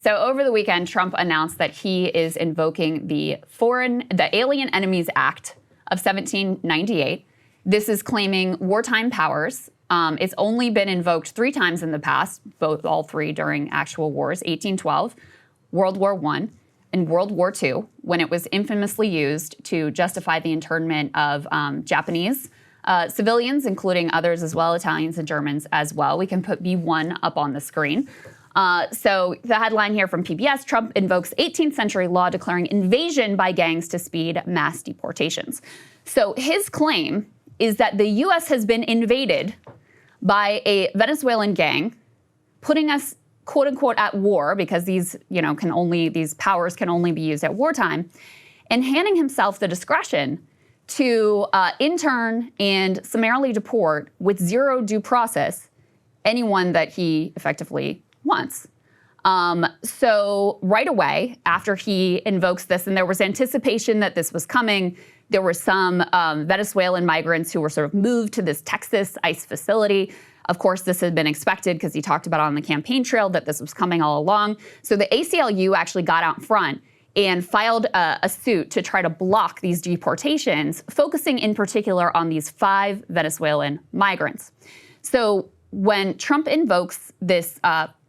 So over the weekend, Trump announced that he is invoking the Alien Enemies Act of 1798. This is claiming wartime powers. It's only been invoked 3 times in the past, all 3 during actual wars: 1812, World War I, and World War II, when it was infamously used to justify the internment of Japanese civilians, including others as well, Italians and Germans as well. We can put B1 up on the screen. So the headline here from PBS: Trump invokes 18th century law declaring invasion by gangs to speed mass deportations. So his claim is that the U.S. has been invaded by a Venezuelan gang, putting us, quote unquote, at war, because these powers can only be used at wartime, and handing himself the discretion to intern and summarily deport with zero due process anyone that he effectively wants. So right away, after he invokes this, and there was anticipation that this was coming, there were some Venezuelan migrants who were sort of moved to this Texas ICE facility. Of course, this had been expected because he talked about on the campaign trail that this was coming all along. So the ACLU actually got out in front and filed a suit to try to block these deportations, focusing in particular on these 5 Venezuelan migrants. So when Trump invokes this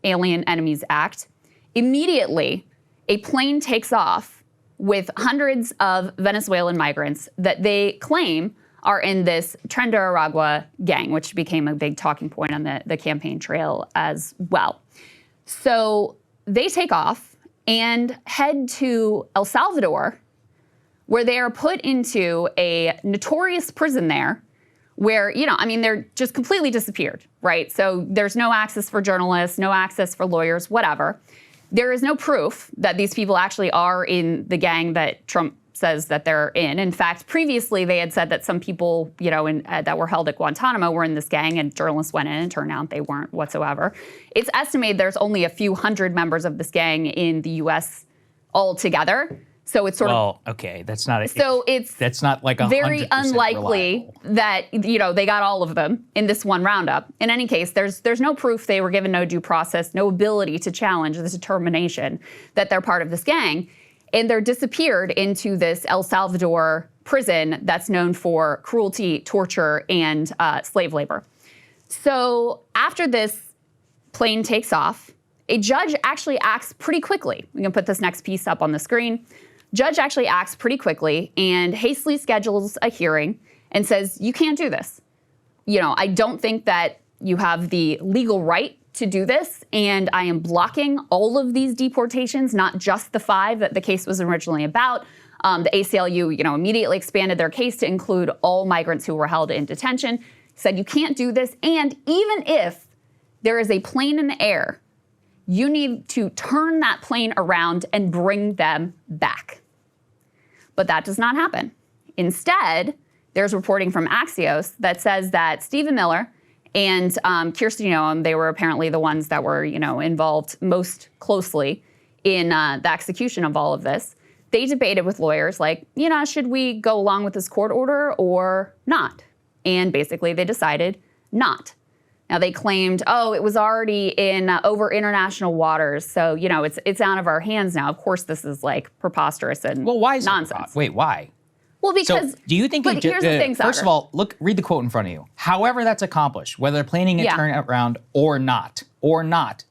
Alien Enemies Act, immediately a plane takes off with hundreds of Venezuelan migrants that they claim are in this Tren de Aragua gang, which became a big talking point on the campaign trail as well. So they take off and head to El Salvador, where they are put into a notorious prison there where, they're just completely disappeared, right? So there's no access for journalists, no access for lawyers, whatever. There is no proof that these people actually are in the gang that Trump says that they're in. In fact, previously they had said that some people, that were held at Guantanamo were in this gang, and journalists went in and turned out they weren't whatsoever. It's estimated there's only a few hundred members of this gang in the U.S. altogether. So it's sort of okay. That's not that's not like very unlikely reliable that they got all of them in this one roundup. In any case, there's no proof they were given no due process, no ability to challenge this determination that they're part of this gang, and they're disappeared into this El Salvador prison that's known for cruelty, torture, and slave labor. So after this plane takes off, a judge actually acts pretty quickly. We can put this next piece up on the screen. Judge actually acts pretty quickly and hastily schedules a hearing and says, you can't do this. I don't think that you have the legal right to do this, and I am blocking all of these deportations, not just the 5 that the case was originally about. The ACLU, immediately expanded their case to include all migrants who were held in detention, said you can't do this, and even if there is a plane in the air, you need to turn that plane around and bring them back. But that does not happen. Instead, there's reporting from Axios that says that Stephen Miller and Kirsten Noem, they were apparently the ones that were, involved most closely in the execution of all of this. They debated with lawyers like, should we go along with this court order or not? And basically they decided not. Now, they claimed, it was already in over international waters, so, it's out of our hands now. Of course, this is, preposterous and why is nonsense. Wait, why? Well, because... So, do you think... But here's the thing, Saagar. First of all, read the quote in front of you. However that's accomplished, whether they're planning a turnaround or not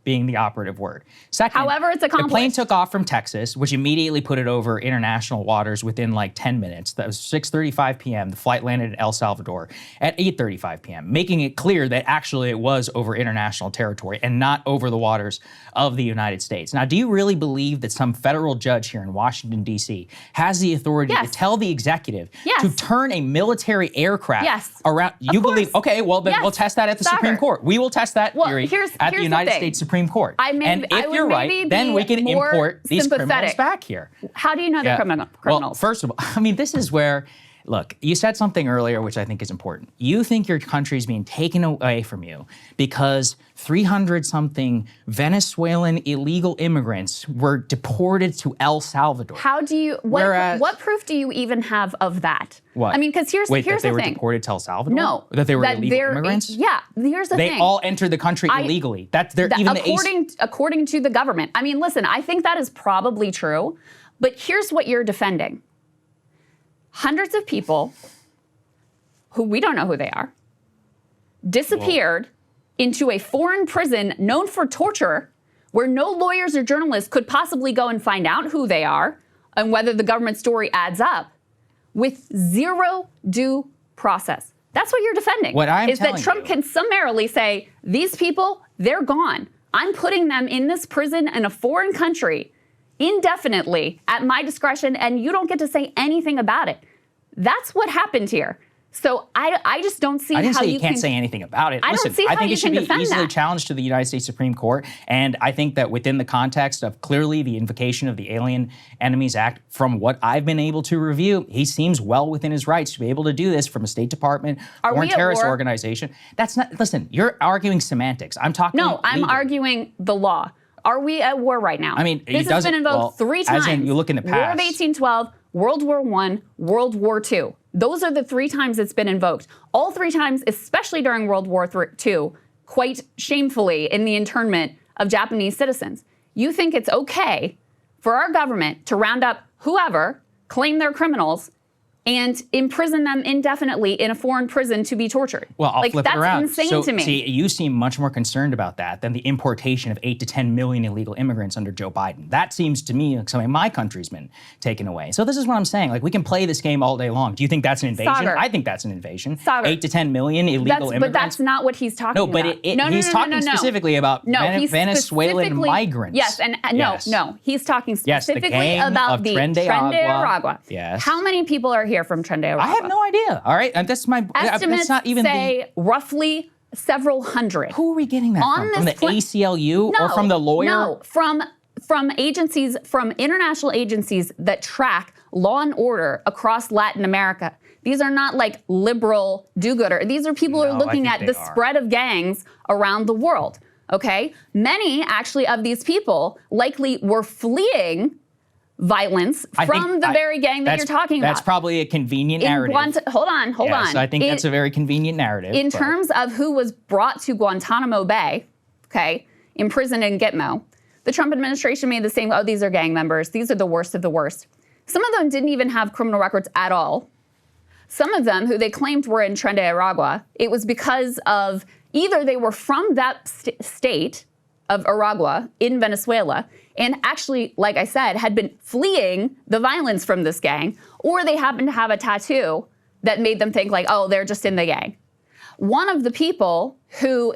being the operative word. Second, however it's accomplished. The plane took off from Texas, which immediately put it over international waters within 10 minutes. That was 6:35 p.m. The flight landed in El Salvador at 8:35 p.m., making it clear that actually it was over international territory and not over the waters of the United States. Now, do you really believe that some federal judge here in Washington, D.C. has the authority to tell the executive to turn a military aircraft around? You believe, okay, well, then we'll test that at the Supreme Court. We will test that theory at the United States Supreme Court. And if you're right, then we can import these criminals back here. How do you know they're criminals? Well, first of all, this is where Look, you said something earlier, which I think is important. You think your country's being taken away from you because 300-something Venezuelan illegal immigrants were deported to El Salvador. How do you, what proof do you even have of that? What? I mean, because here's Wait, the that they were thing. deported to El Salvador? No. That they were illegal immigrants? Yeah, here's the They thing. all entered the country illegally. According to the government. I mean, listen, I think that is probably true, but here's what you're defending. Hundreds of people who we don't know who they are disappeared into a foreign prison known for torture where no lawyers or journalists could possibly go and find out who they are and whether the government story adds up with zero due process. That's what you're defending. What I'm is that Trump can summarily say, these people, they're gone. I'm putting them in this prison in a foreign country indefinitely at my discretion, and you don't get to say anything about it. That's what happened here. So I just don't see how you can... I didn't say you can't say anything about it. Listen, don't see how I think you it should can be defend easily that. challenged to the United States Supreme Court. And I think that within the context of clearly the invocation of the Alien Enemies Act, from what I've been able to review, he seems well within his rights to be able to do this from a State Department foreign terrorist organization. That's not... Listen, you're arguing semantics. I'm talking No, I'm arguing the law. Are we at war right now? I mean, this has been invoked 3 times. As in, you look in the past. War of 1812, World War I, World War II. Those are the 3 times it's been invoked. All 3 times, especially during World War II, quite shamefully in the internment of Japanese citizens. You think it's okay for our government to round up whoever, claim they're criminals, and imprison them indefinitely in a foreign prison to be tortured. Well, I'll flip it around. That's insane to me. See, you seem much more concerned about that than the importation of 8 to 10 million illegal immigrants under Joe Biden. That seems to me like something my country's been taken away. So this is what I'm saying. Like, we can play this game all day long. Do you think that's an invasion? Saagar. I think that's an invasion. Saagar. 8 to 10 million illegal immigrants. But that's not what he's talking about. No, but he's talking specifically about Venezuelan migrants. Yes, and no, he's talking specifically the gang about of the Tren de Aragua. Yes. How many people are here from Tren de Aragua? I have no idea. All right, and that's my estimates. That's not even say roughly several hundred. Who are we getting that from the ACLU or from the lawyer? No, from agencies, from international agencies that track law and order across Latin America. These are not like liberal do-gooder. These are people who are looking at the spread of gangs around the world. Okay, many actually of these people likely were fleeing violence from the very gang that you're talking about. That's probably a convenient narrative. Hold on. I think that's a very convenient narrative. In terms of who was brought to Guantanamo Bay, okay, imprisoned in Gitmo, the Trump administration made the same, these are gang members. These are the worst of the worst. Some of them didn't even have criminal records at all. Some of them, who they claimed were in Tren de Aragua, it was because of either they were from that state of Aragua in Venezuela, and actually, like I said, had been fleeing the violence from this gang, or they happened to have a tattoo that made them think like, oh, they're just in the gang. One of the people who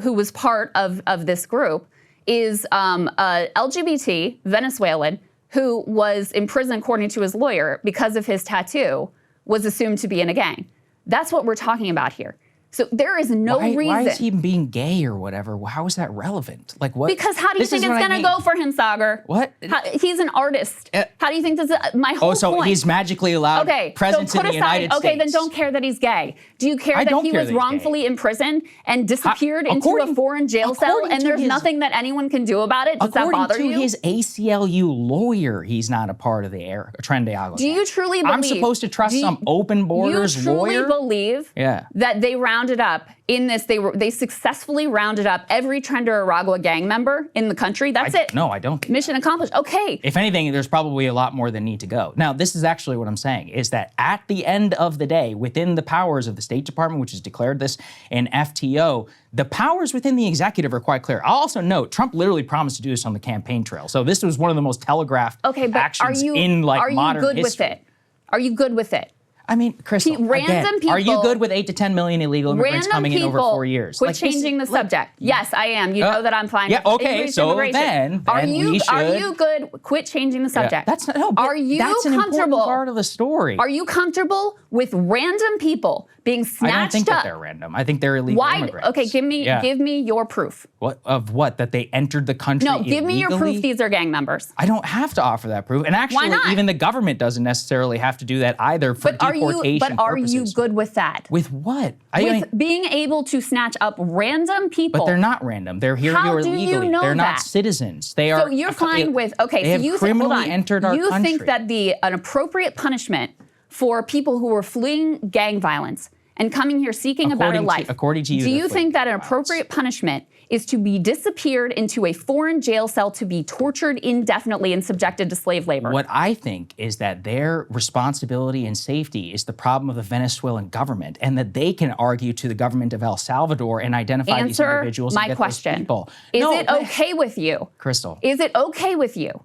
was part of this group is a LGBT Venezuelan who was imprisoned, according to his lawyer, because of his tattoo, was assumed to be in a gang. That's what we're talking about here. So there is no reason. Why is he being gay or whatever? How is that relevant? Like what? Because how do you think it's going to go for him, Saagar? What? He's an artist. How do you think this is? My whole point. So he's magically allowed presence in the United States. Okay, then don't care that he's gay. Do you care that he was wrongfully imprisoned and disappeared into a foreign jail cell and there's nothing that anyone can do about it? Does that bother you? According to his ACLU lawyer, he's not a part of the Tren de Aragua. Do you truly believe? I'm supposed to trust some open borders lawyer? You truly believe that they rounded up in this, they successfully rounded up every Tren de Aragua gang member in the country? That's it. No, I don't. Mission accomplished. Okay. If anything, there's probably a lot more that need to go. Now, this is actually what I'm saying, is that at the end of the day, within the powers of the State Department, which has declared this in FTO, the powers within the executive are quite clear. I'll also note, Trump literally promised to do this on the campaign trail. So this was one of the most telegraphed actions in modern history. Are you good with it? Are you good with it? I mean, Krystal, Random again, are you people- good with 8 to 10 million illegal immigrants Random coming in over people 4 years? Quit changing the subject. Yes, I am. You know that I'm fine. Yeah, with okay, increased so immigration. then we should. Are you good? Quit changing the subject. That's not, no, but Are you that's an important comfortable? part of the story. Are you comfortable with random people being snatched I don't think up? that they're random. I think they're illegal Why? immigrants. Okay, give me your proof. What of what? That they entered the country No, give me your illegally? proof these are gang members. I don't have to offer that proof. And actually, not? even the government doesn't necessarily have to do that either for deportation Are you purposes. good with that? With what? With being able to snatch up random people. But they're not random. They're here How do illegally. you know they're not that? citizens. They are. So you're fine with They have criminally entered our you country. think that an appropriate punishment for people who are fleeing gang violence and coming here seeking a better life. According to you, do they're you fleeing think that an gang violence. appropriate punishment is to be disappeared into a foreign jail cell to be tortured indefinitely and subjected to slave labor? What I think is that their responsibility and safety is the problem of the Venezuelan government, and that they can argue to the government of El Salvador and identify these Answer individuals my and get question. those people. Is No, it but- okay with you? Krystal. Is it okay with you?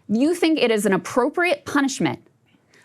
You think it is an appropriate punishment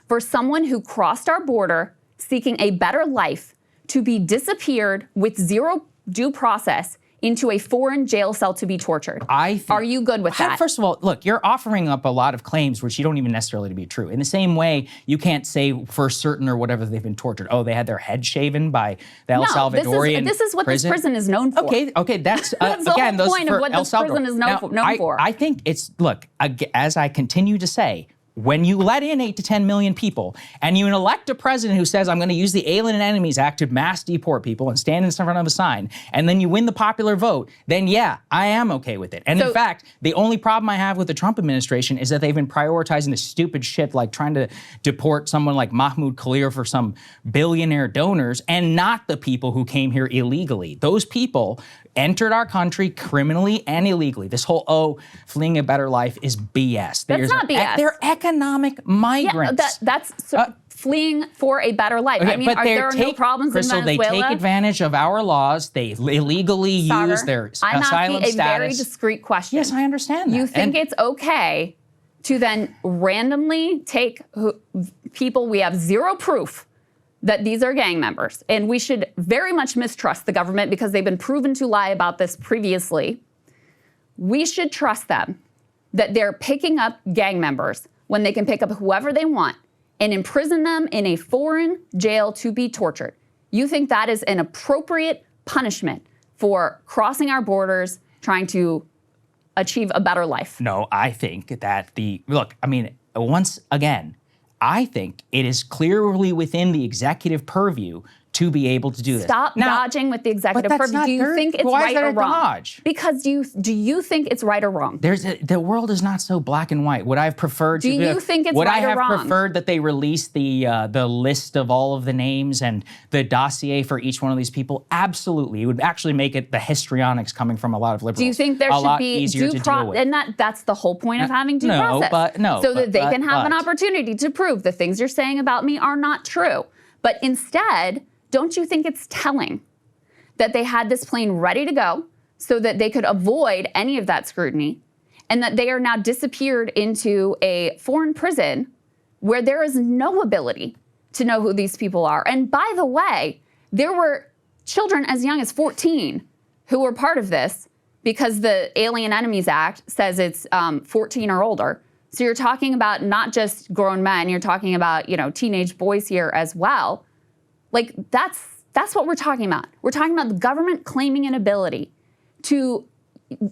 for someone who crossed our border seeking a better life to be disappeared with zero due process into a foreign jail cell to be tortured? Are you good with that? First of all, look, you're offering up a lot of claims which you don't even necessarily to be true. In the same way, you can't say for certain or whatever they've been tortured. Oh, they had their head shaven by the El Salvadorian this is what this prison is known for. Okay, that's, That's the again, whole those point for of what El this Salvador. prison is Now, known for. I think it's, look, as I continue to say, when you let in 8 to 10 million people and you elect a president who says, I'm going to use the Alien Enemies Act to mass deport people and stand in front of a sign, and then you win the popular vote, then yeah, I am okay with it. And in fact, the only problem I have with the Trump administration is that they've been prioritizing this stupid shit like trying to deport someone like Mahmoud Khalil for some billionaire donors and not the people who came here illegally. Those people entered our country criminally and illegally. This whole, fleeing a better life is BS. That's not BS. They're economic migrants. That's fleeing for a better life. Okay, I mean, there are no problems Krystal, in Venezuela. they take advantage of our laws. They illegally use their I'm asylum asking a very status. discreet question. Yes, I understand that. You think it's okay to then randomly take people we have zero proof that these are gang members, and we should very much mistrust the government because they've been proven to lie about this previously. We should trust them that they're picking up gang members when they can pick up whoever they want and imprison them in a foreign jail to be tortured. You think that is an appropriate punishment for crossing our borders, trying to achieve a better life? No, I think that once again, I think it is clearly within the executive purview to be able to do this. Stop dodging with the executive purview. Do you think it's right or wrong? Dodge? Because do you think it's right or wrong? The world is not so black and white. Would I have preferred Do you think it's would right I or have wrong? preferred that they release the list of all of the names and the dossier for each one of these people? Absolutely. It would actually make it the histrionics coming from a lot of liberals. Do you think there should be due process? And that's the whole point of having due process. So that they can have an opportunity to prove the things you're saying about me are not true. But instead, don't you think it's telling that they had this plane ready to go so that they could avoid any of that scrutiny, and that they are now disappeared into a foreign prison where there is no ability to know who these people are? And by the way, there were children as young as 14 who were part of this because the Alien Enemies Act says it's 14 or older. So you're talking about not just grown men, you're talking about, teenage boys here as well. Like, that's what we're talking about. We're talking about the government claiming an ability to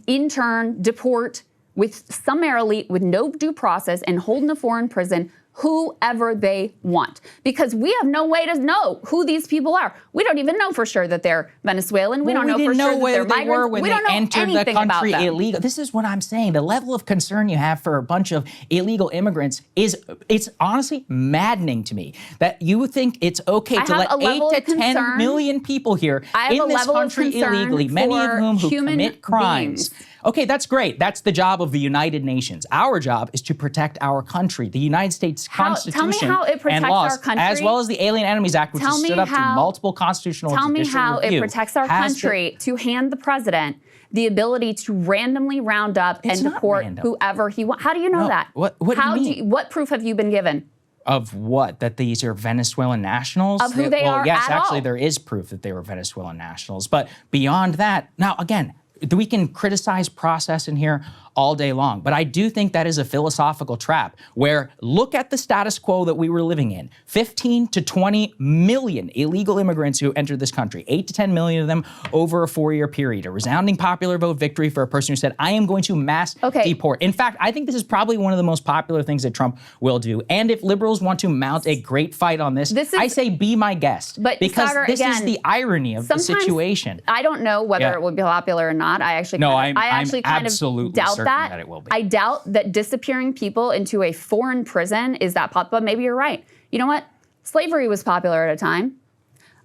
in turn deport summarily with no due process and hold in a foreign prison whoever they want. Because we have no way to know who these people are. We don't even know for sure that they're Venezuelan. We don't know for sure that they're migrants. When we don't know entered the anything about country them. illegal. This is what I'm saying. The level of concern you have for a bunch of illegal immigrants it's honestly maddening to me that you think it's okay to let 8 to 10 million people here in this country illegally, many of whom who commit crimes. Okay, that's great. That's the job of the United Nations. Our job is to protect our country. The United States Constitution tell me how it protects and laws, our country. As well as the Alien Enemies Act, which has stood up to multiple constitutional Tell me judicial how review, it protects our country to hand the president the ability to randomly round up and deport whoever he wants. How do you know that? What do you mean? What proof have you been given? Of what? That these are Venezuelan nationals? Of who they are yes, at actually, all. there is proof that they were Venezuelan nationals. But beyond that, now, again, we can criticize process in here all day long, but I do think that is a philosophical trap where look at the status quo that we were living in. 15 to 20 million illegal immigrants who entered this country, 8 to 10 million of them over a 4-year period, a resounding popular vote victory for a person who said, I am going to mass deport. In fact, I think this is probably one of the most popular things that Trump will do. And if liberals want to mount a great fight on this, I say be my guest. But because Saagar, this again, is the irony of the situation. I don't know whether it would be popular or not. I actually I'm kind absolutely of doubt certain that it will be. I doubt that disappearing people into a foreign prison is that popular. Maybe you're right. You know what? Slavery was popular at a time.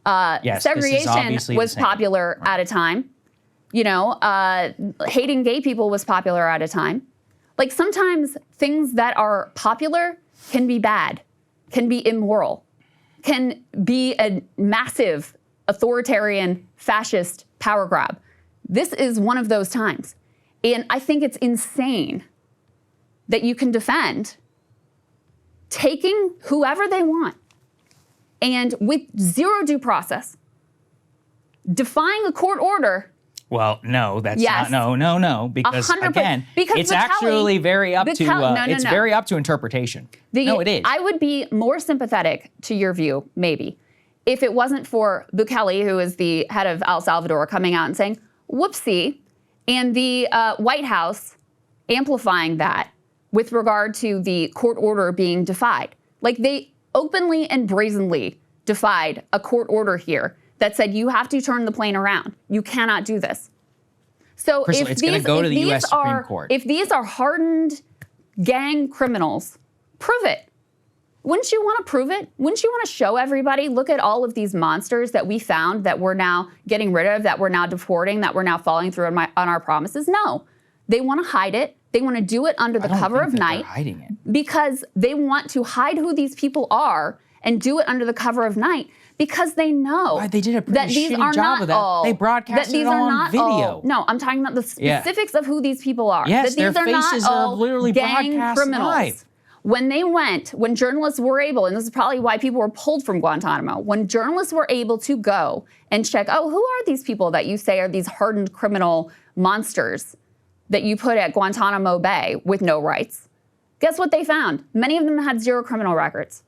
Yes, segregation was popular at a time. You know, hating gay people was popular at a time. Like sometimes things that are popular can be bad, can be immoral, can be a massive authoritarian fascist power grab. This is one of those times. And I think it's insane that you can defend taking whoever they want and with zero due process, defying a court order. Well, no, that's not, no, because again, it's actually very up to, very up to interpretation. No, it is. I would be more sympathetic to your view, maybe, if it wasn't for Bukele, who is the head of El Salvador, coming out and saying, whoopsie, and the White House amplifying that with regard to the court order being defied. Like they openly and brazenly defied a court order here that said you have to turn the plane around. You cannot do this. So Krystal, it's going to go to the U.S. Supreme Court. If these are hardened gang criminals, prove it. Wouldn't you want to prove it? Wouldn't you want to show everybody, look at all of these monsters that we found that we're now getting rid of, that we're now deporting, that we're now following through on our promises? No. They want to hide it. They want to do it under the cover of night. Hiding it. Because they want to hide who these people are and do it under the cover of night because they know they did a pretty that these shitty are job not of that. all. They broadcasted it all on video. No, I'm talking about the specifics of who these people are. Yes, that these their are faces not are all literally gang broadcast criminals. live. When journalists were able, and this is probably why people were pulled from Guantanamo, when journalists were able to go and check, who are these people that you say are these hardened criminal monsters that you put at Guantanamo Bay with no rights? Guess what they found? Many of them had zero criminal records.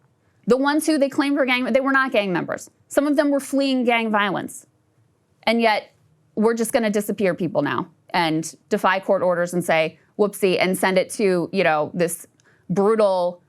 The ones who they claimed were they were not gang members. Some of them were fleeing gang violence. And yet, we're just going to disappear people now and defy court orders and say, whoopsie, and send it to, this brutal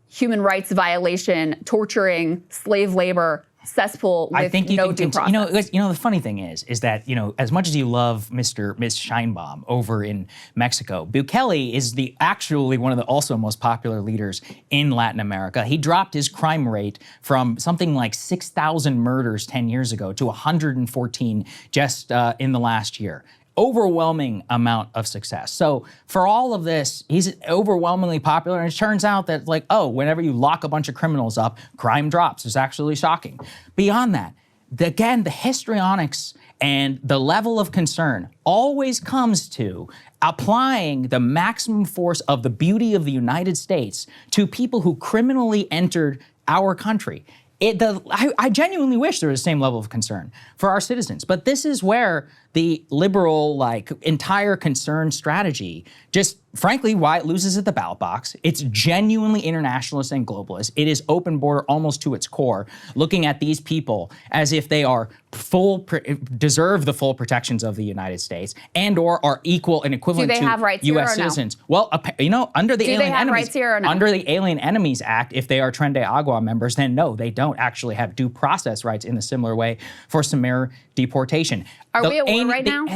human rights violation, torturing, slave labor cesspool with no due process. The funny thing is that, as much as you love Miss Scheinbaum over in Mexico, Bukele is actually one of the also most popular leaders in Latin America. He dropped his crime rate from something like 6,000 murders 10 years ago to 114 just in the last year. Overwhelming amount of success. So for all of this, he's overwhelmingly popular, and it turns out that whenever you lock a bunch of criminals up, crime drops. It's actually shocking. Beyond that, again, the histrionics and the level of concern always comes to applying the maximum force of the beauty of the United States to people who criminally entered our country. I genuinely wish there was the same level of concern for our citizens, but this is where the liberal, entire concern strategy just, frankly, why it loses at the ballot box. It's genuinely internationalist and globalist. It is open border almost to its core, looking at these people as if they are deserve the full protections of the United States and or are equal and equivalent to have rights U.S. here or citizens. No? Well, under the Alien Enemies Act, if they are Tren de Agua members, then no, they don't actually have due process rights in a similar way for Samar deportation. Are we at war right now?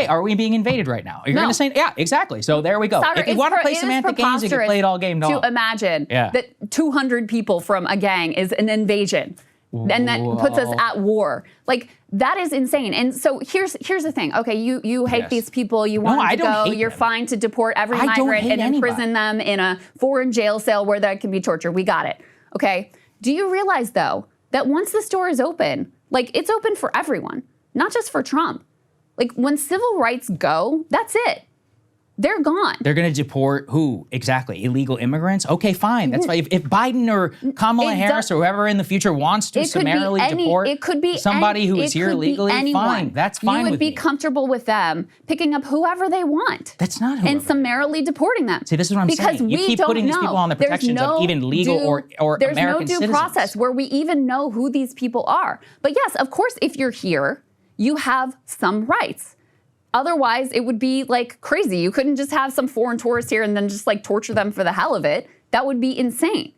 Are we being invaded right now? You're going to say, yeah, exactly. So there we go. Saagar, if you want to play semantic games, you can play it all game long. To imagine that 200 people from a gang is an invasion. And that puts us at war. That is insane. And so here's the thing. Okay, you hate these people. You want them to go. You're fine to deport every migrant and imprison them in a foreign jail cell where there can be torture. We got it. Okay. Do you realize, though, that once this door is open, it's open for everyone, not just for Trump. When civil rights go, that's it. they're gone. They're going to deport who? Exactly. Illegal immigrants? Okay, fine. That's fine. If Biden or Kamala Harris or whoever in the future wants to summarily deport somebody who is here illegally, fine. That's fine with me. You would be comfortable with them picking up whoever they want. That's not whoever. And summarily deporting them. See, this is what I'm saying. You keep putting these people on the protections of even legal or there's American no due citizens. process where we even know who these people are. But yes, of course, if you're here, you have some rights. Otherwise, it would be like crazy. You couldn't just have some foreign tourists here and then just like torture them for the hell of it. That would be insane.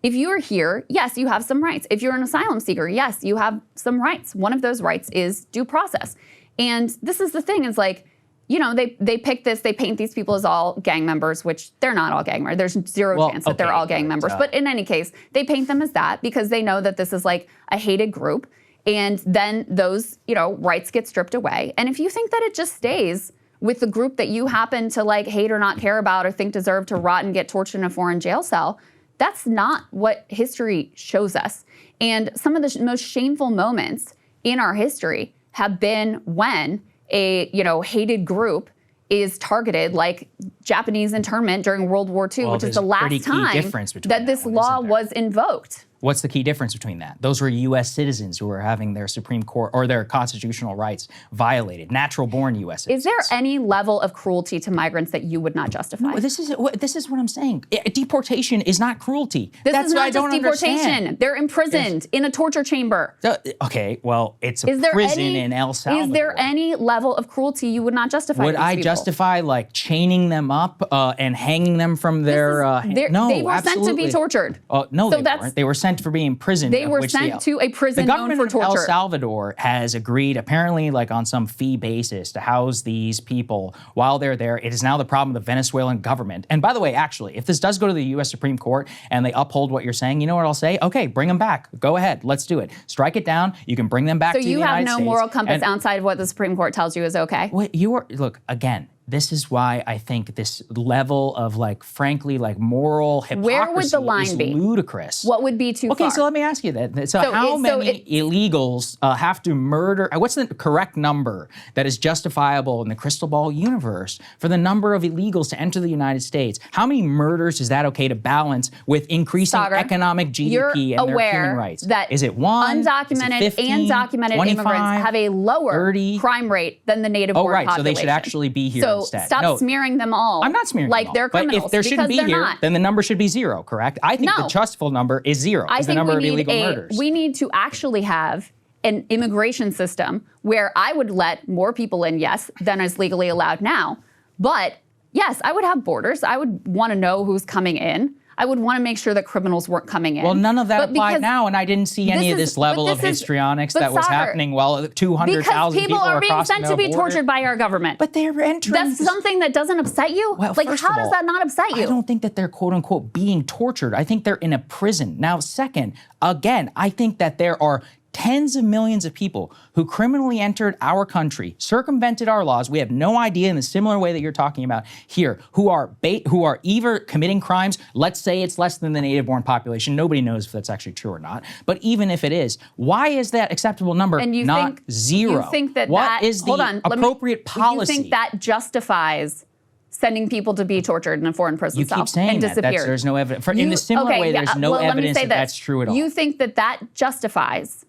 If you're here, yes, you have some rights. If you're an asylum seeker, yes, you have some rights. One of those rights is due process. And this is the thing, is like, you know, they pick this, they paint these people as all gang members, which they're not all gang members. There's zero chance that they're all gang members. But in any case, they paint them as that because they know that this is like a hated group. And then those, you know, rights get stripped away. And if you think that it just stays with the group that you happen to like hate or not care about or think deserve to rot and get tortured in a foreign jail cell, that's not what history shows us. And some of the most shameful moments in our history have been when a, you know, hated group is targeted, like Japanese internment during World War II, which is the last time that this law was invoked. What's the key difference between that? Those were U.S. citizens who were having their Supreme Court or their constitutional rights violated, natural-born U.S. citizens. Is there any level of cruelty to migrants that you would not justify? No, this is what I'm saying. Deportation is not cruelty. This is not just deportation. They're imprisoned in a torture chamber. Okay, well, it's a prison in El Salvador. Is there any level of cruelty you would not justify? Would I justify like chaining them up and hanging them from their? No, they were sent to be tortured. No, they weren't. They were sent for being imprisoned. They were sent to a prison known for torture. The government of El Salvador has agreed, apparently like on some fee basis, to house these people while they're there. It is now the problem of the Venezuelan government. And by the way, actually, if this does go to the U.S. Supreme Court and they uphold what you're saying, you know what I'll say? Okay, bring them back. Go ahead. Let's do it. Strike it down. You can bring them back to the United States. So you have no moral compass outside of what the Supreme Court tells you is okay? Well, look, again, this is why I think this level of like, frankly, like moral hypocrisy Where would the line is be? Ludicrous. What would be too far? Okay, so let me ask you that. So how many illegals have to murder? What's the correct number that is justifiable in the crystal ball universe for the number of illegals to enter the United States? How many murders is that okay to balance with increasing economic GDP and their human rights? That is it one? Undocumented 15, and documented 25, immigrants have a lower 30? crime rate than the native born population. So they should actually be here instead. Stop smearing them all. I'm not smearing like them all. They're criminals. But if there shouldn't be here, then the number should be zero, correct? I think the justifiable number is zero. I think the number of illegal murders. We need to actually have an immigration system where I would let more people in, yes, than is legally allowed now. But yes, I would have borders. I would want to know who's coming in. I would want to make sure that criminals weren't coming in. Well, none of that applied now, and I didn't see any of this level of histrionics that was happening while 200,000 people are being sent to be tortured by our government. But they're entering. That's something that doesn't upset you? Well, like, how does that not upset you? I don't think that they're quote-unquote being tortured. I think they're in a prison. Now, second, again, I think that there are tens of millions of people who criminally entered our country, circumvented our laws. We have no idea in the similar way that you're talking about here, who are either committing crimes. Let's say it's less than the native-born population. Nobody knows if that's actually true or not. But even if it is, why is that acceptable number not zero? You think that what is the appropriate policy? You think that justifies sending people to be tortured in a foreign prison cell and disappeared? You keep saying that. There's no evidence. In the similar way, there's no evidence that that's true at all. You think that that justifies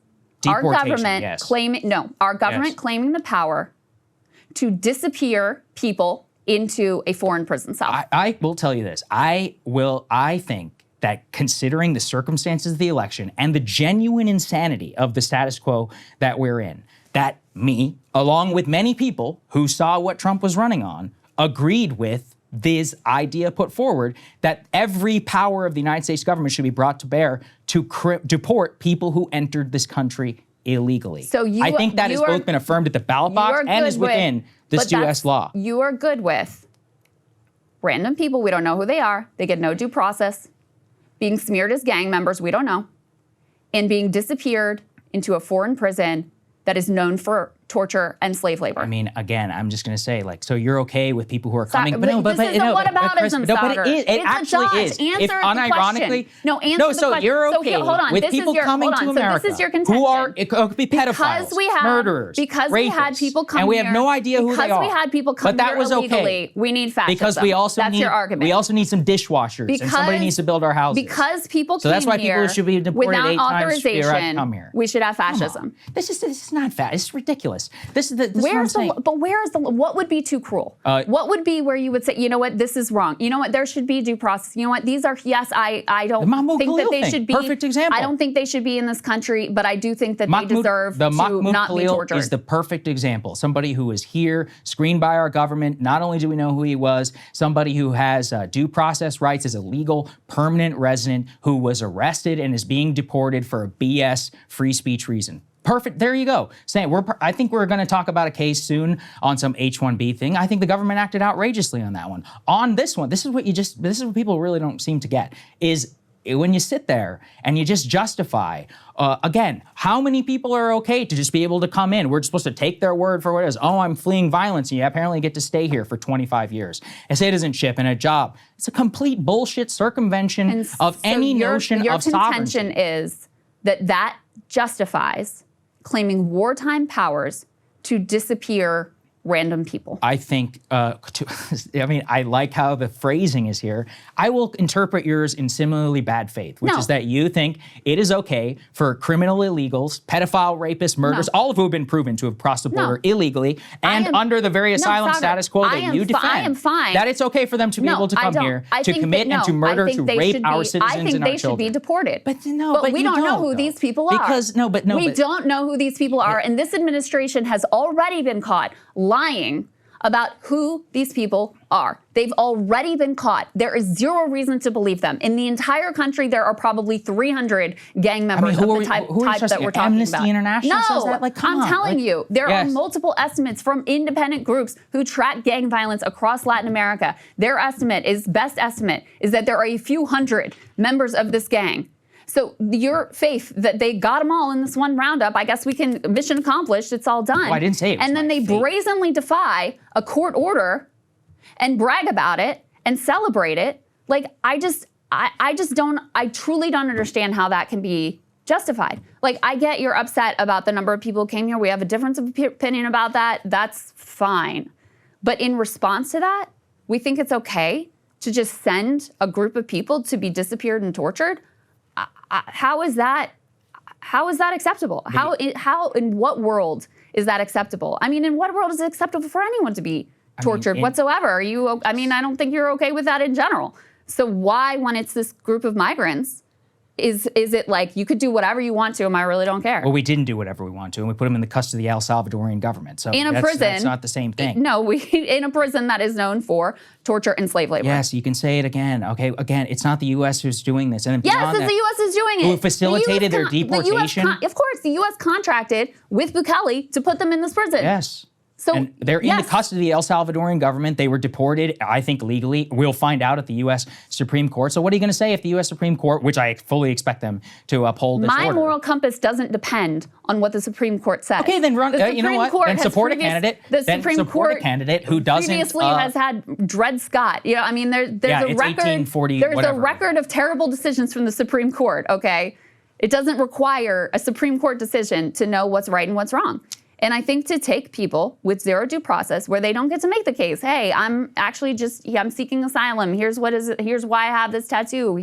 our government claiming claiming the power to disappear people into a foreign prison cell? I will tell you this. I think that considering the circumstances of the election and the genuine insanity of the status quo that we're in, that me, along with many people who saw what Trump was running on, agreed with this idea put forward that every power of the United States government should be brought to bear to deport people who entered this country illegally. So I think that has both been affirmed at the ballot box and is within this U.S. law. You are good with random people, we don't know who they are, they get no due process, being smeared as gang members, we don't know, and being disappeared into a foreign prison that is known for torture, and slave labor. I mean, again, I'm just going to say, like, so you're okay with people who are coming, this isn't whataboutism, but it It's actually is. Answer If the unironically, question. No, answer the so question. you're okay hold on. with This people is your, coming to America So this is your contention. who are it could be pedophiles, because we have, murderers, because rapists, we had people come and we here, have no idea who they are. Because we had people come but that here was illegally, okay. we need fascism. Because we also That's need, your argument. we also need some dishwashers, and somebody needs to build our houses. Because people so that's why people should be deported without 8 times to be allowed to authorization, come here. we should have fascism. This is not fat. It's ridiculous. This is the. Where is the? What would be too cruel? What would be where you would say, you know what, this is wrong. You know what, there should be due process. You know what, these are, yes, I don't think that they should be. Perfect example. I don't think they should be in this country, but I do think that they deserve to not be tortured. Is the perfect example. Somebody who is here, screened by our government. Not only do we know who he was, somebody who has due process rights as a legal permanent resident who was arrested and is being deported for a BS free speech reason. Perfect. There you go. I think we're going to talk about a case soon on some H-1B thing. I think the government acted outrageously on that one. On this one, this is what people really don't seem to get is when you sit there and you just justify, again, how many people are okay to just be able to come in? We're supposed to take their word for what it is. Oh, I'm fleeing violence, and you apparently get to stay here for 25 years. A citizenship and a job. It's a complete bullshit circumvention of any notion of sovereignty. Your contention is that justifies claiming wartime powers to disappear random people. I think, I like how the phrasing is here. I will interpret yours in similarly bad faith, which is that you think it is okay for criminal illegals, pedophile, rapists, murderers, all of who have been proven to have crossed the border illegally, and under the very asylum status quo that you defend, I am fine. that it's okay for them to be able to come here to commit and to murder, to rape our citizens and our children. I think they should be deported. But we don't know who these people are. We don't know who these people are, and this administration has already been caught lying about who these people are. They've already been caught. There is zero reason to believe them. In the entire country, there are probably 300 gang members of the type that we're talking Amnesty about. International says that? Like, come on. I'm telling you, there are multiple estimates from independent groups who track gang violence across Latin America. Their best estimate is that there are a few hundred members of this gang. So your faith that they got them all in this one roundup, I guess we can, mission accomplished, it's all done. Well, I didn't say it was and then they brazenly defy a court order and brag about it and celebrate it. Like, I truly don't understand how that can be justified. Like, I get you're upset about the number of people who came here. We have a difference of opinion about that. That's fine. But in response to that, we think it's okay to just send a group of people to be disappeared and tortured. How is that acceptable? How in what world is that acceptable? I mean, in what world is it acceptable for anyone to be tortured whatsoever? I don't think you're okay with that in general. So why, when it's this group of migrants, is it like you could do whatever you want to and I really don't care? Well, we didn't do whatever we want to, and we put them in the custody of the El Salvadorian government. So in a prison, that's not the same thing. No, in a prison that is known for torture and slave labor. Yes, you can say it again. Okay, again, it's not the U.S. who's doing this. And yes, it's the U.S. who's doing it. Who facilitated their deportation. Of course, the U.S. contracted with Bukele to put them in this prison. Yes. So, and they're in the custody of the El Salvadorian government. They were deported, I think, legally. We'll find out at the U.S. Supreme Court. So what are you going to say if the U.S. Supreme Court, which I fully expect them to uphold this order? My moral compass doesn't depend on what the Supreme Court says. Okay, then you know what? Then support a candidate. Support a candidate who doesn't. Previously has had Dred Scott. You know, I mean, there's a record. There's a record of terrible decisions from the Supreme Court. Okay, it doesn't require a Supreme Court decision to know what's right and what's wrong. And I think to take people with zero due process where they don't get to make the case, hey, I'm actually I'm seeking asylum. Here's why I have this tattoo.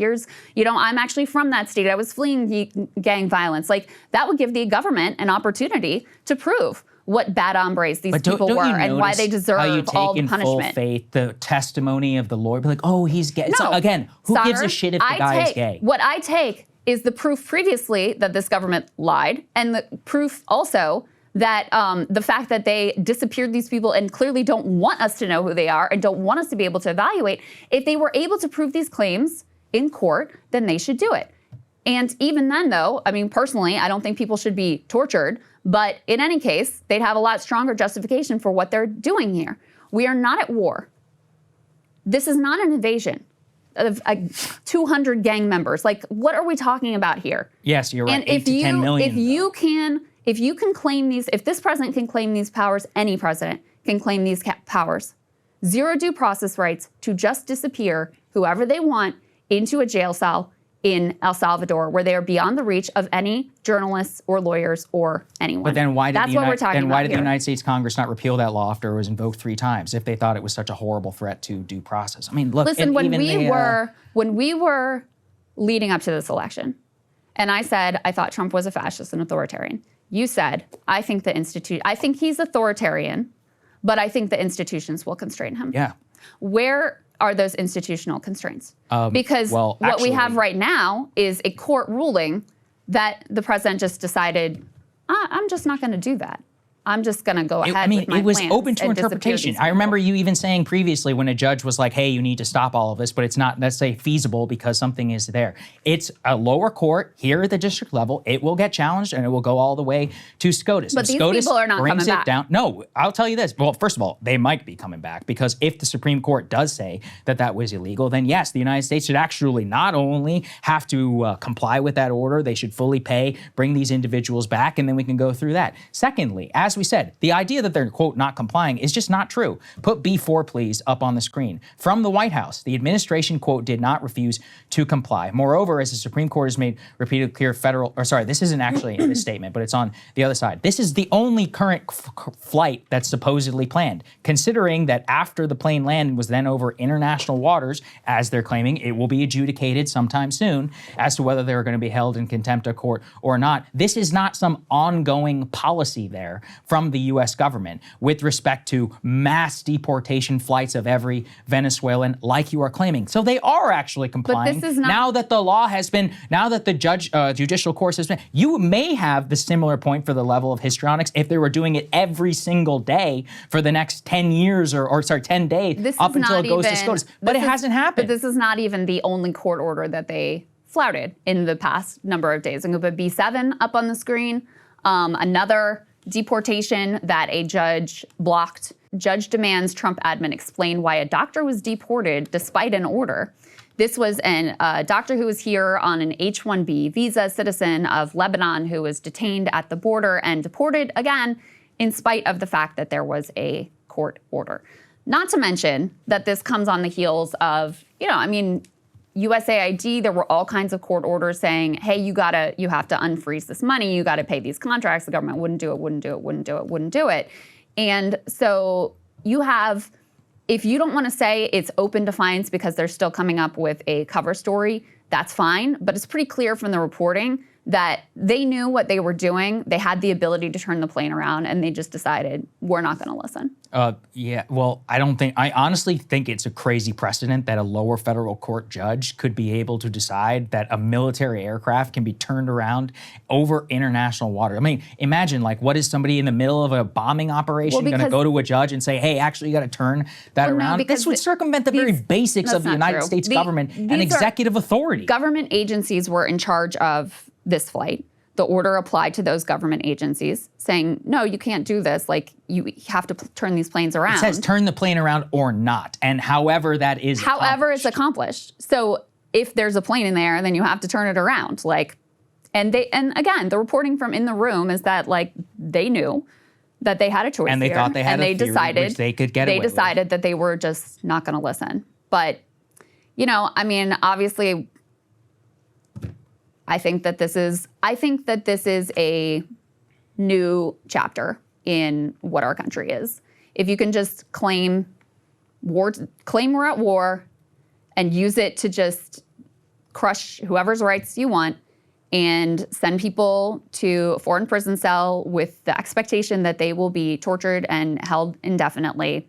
I'm actually from that state. I was fleeing gang violence. Like, that would give the government an opportunity to prove what bad hombres these people were and why they deserve all the punishment. How you take in full faith the testimony of the lawyer, be like, oh, he's gay. No, again, who gives a shit if the guy is gay? What I take is the proof previously that this government lied, and the proof also that the fact that they disappeared these people and clearly don't want us to know who they are and don't want us to be able to evaluate. If they were able to prove these claims in court, then they should do it. And even then, though, I mean, personally, I don't think people should be tortured. But in any case, they'd have a lot stronger justification for what they're doing here. We are not at war. This is not an invasion of 200 gang members. Like, what are we talking about here? Yes, you're right. And if 8 to 10 million. if you can claim these, if this president can claim these powers, any president can claim these powers. Zero due process rights to just disappear whoever they want into a jail cell in El Salvador, where they are beyond the reach of any journalists or lawyers or anyone. But then why did That's what we're talking about why did here. the United States Congress not repeal that law after it was invoked 3 times if they thought it was such a horrible threat to due process? I mean, look. Listen, when we were leading up to this election, and I said I thought Trump was a fascist and authoritarian, you said I think he's authoritarian, but I think the institutions will constrain him. Yeah. Where are those institutional constraints? Because well, what we have actually- right now is a court ruling that the president just decided, I'm just not going to do that. I'm just going to go ahead with my it was plans open to and disappear interpretation. these I remember people. you even saying previously when a judge was like, hey, you need to stop all of this, but it's not, let's say, feasible because something is there. It's a lower court here at the district level. It will get challenged and it will go all the way to SCOTUS. But and these SCOTUS people are not brings coming it back. down. No, I'll tell you this. Well, first of all, they might be coming back because if the Supreme Court does say that that was illegal, then yes, the United States should actually not only have to comply with that order, they should fully pay, bring these individuals back, and then we can go through that. Secondly, as we said, the idea that they're, quote, not complying is just not true. Put B4, please, up on the screen. From the White House, the administration, quote, did not refuse to comply. Moreover, as the Supreme Court has made repeatedly clear, this isn't actually in this statement, but it's on the other side. This is the only current flight that's supposedly planned, considering that after the plane landed was then over international waters, as they're claiming, it will be adjudicated sometime soon as to whether they're going to be held in contempt of court or not. This is not some ongoing policy there from the U.S. government with respect to mass deportation flights of every Venezuelan, like you are claiming. So they are actually complying. this is not- Now that the law has been, now that the judicial course has been, you may have the similar point for the level of histrionics if they were doing it every single day for the next 10 years or 10 days This up is until not it goes to even- SCOTUS. But it hasn't happened. But this is not even the only court order that they flouted in the past number of days. I'm going to put B7 up on the screen. Another deportation that a judge blocked. Judge demands Trump admin explain why a doctor was deported despite an order. This was a doctor who was here on an H-1B visa, citizen of Lebanon, who was detained at the border and deported again in spite of the fact that there was a court order. Not to mention that this comes on the heels of, USAID, there were all kinds of court orders saying, hey, you have to unfreeze this money, you got to pay these contracts. The government wouldn't do it. And so you have, if you don't want to say it's open defiance because they're still coming up with a cover story, that's fine. But it's pretty clear from the reporting that they knew what they were doing. They had the ability to turn the plane around, and they just decided, we're not going to listen. I honestly think it's a crazy precedent that a lower federal court judge could be able to decide that a military aircraft can be turned around over international water. I mean, imagine, what is somebody in the middle of a bombing operation going to go to a judge and say, hey, actually, you got to turn that around? This would circumvent the very basics of the United States government and executive authority. Government agencies were in charge of this flight. The order applied to those government agencies saying, no, you can't do this. You have to turn these planes around. It says turn the plane around or not. And however that is it's accomplished. So if there's a plane in there, then you have to turn it around. And again, the reporting from in the room is that they knew that they had a choice and they here, thought they had and they decided which they could get away with. They decided that they were just not going to listen. But, obviously, I think that this is a new chapter in what our country is. If you can just claim we're at war and use it to just crush whoever's rights you want and send people to a foreign prison cell with the expectation that they will be tortured and held indefinitely,